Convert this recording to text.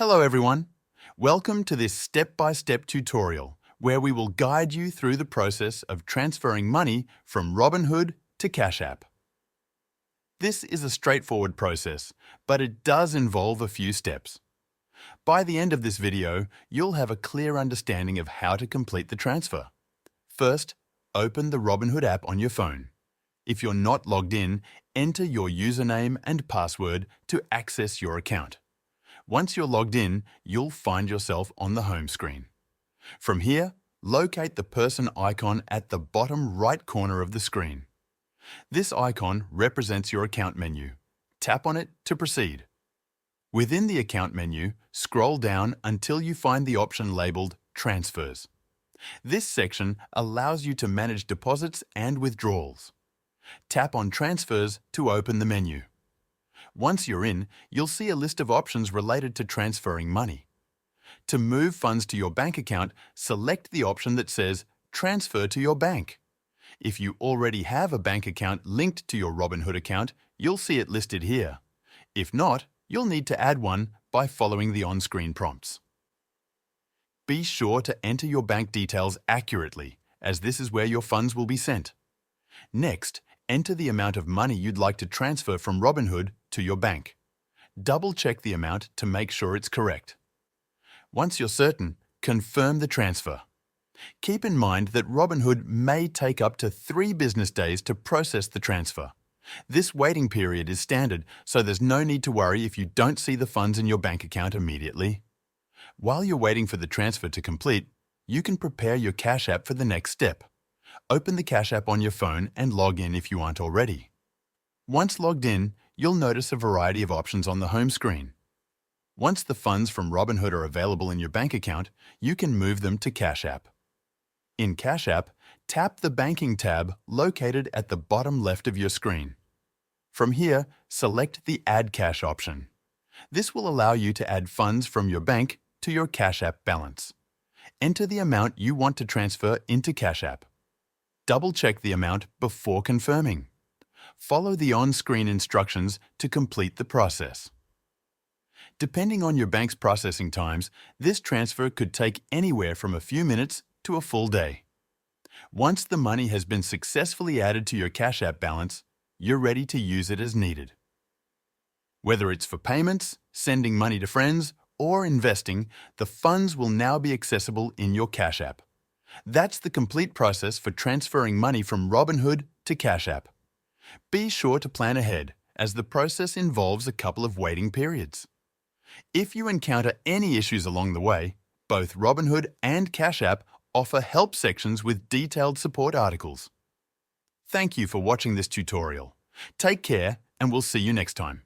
Hello everyone. Welcome to this step-by-step tutorial where we will guide you through the process of transferring money from Robinhood to Cash App. This is a straightforward process, but it does involve a few steps. By the end of this video, you'll have a clear understanding of how to complete the transfer. First, open the Robinhood app on your phone. If you're not logged in, enter your username and password to access your account. Once you're logged in, you'll find yourself on the home screen. From here, locate the person icon at the bottom right corner of the screen. This icon represents your account menu. Tap on it to proceed. Within the account menu, scroll down until you find the option labeled Transfers. This section allows you to manage deposits and withdrawals. Tap on Transfers to open the menu. Once you're in, you'll see a list of options related to transferring money. To move funds to your bank account, select the option that says Transfer to your bank. If you already have a bank account linked to your Robinhood account, you'll see it listed here. If not, you'll need to add one by following the on-screen prompts. Be sure to enter your bank details accurately, as this is where your funds will be sent. Next, enter the amount of money you'd like to transfer from Robinhood to your bank. Double-check the amount to make sure it's correct. Once you're certain, confirm the transfer. Keep in mind that Robinhood may take up to 3 business days to process the transfer. This waiting period is standard, so there's no need to worry if you don't see the funds in your bank account immediately. While you're waiting for the transfer to complete, you can prepare your Cash App for the next step. Open the Cash App on your phone and log in if you aren't already. Once logged in, you'll notice a variety of options on the home screen. Once the funds from Robinhood are available in your bank account, you can move them to Cash App. In Cash App, tap the Banking tab located at the bottom left of your screen. From here, select the Add Cash option. This will allow you to add funds from your bank to your Cash App balance. Enter the amount you want to transfer into Cash App. Double-check the amount before confirming. Follow the on-screen instructions to complete the process. Depending on your bank's processing times, this transfer could take anywhere from a few minutes to a full day. Once the money has been successfully added to your Cash App balance, you're ready to use it as needed. Whether it's for payments, sending money to friends, or investing, the funds will now be accessible in your Cash App. That's the complete process for transferring money from Robinhood to Cash App. Be sure to plan ahead, as the process involves a couple of waiting periods. If you encounter any issues along the way, both Robinhood and Cash App offer help sections with detailed support articles. Thank you for watching this tutorial. Take care, and we'll see you next time.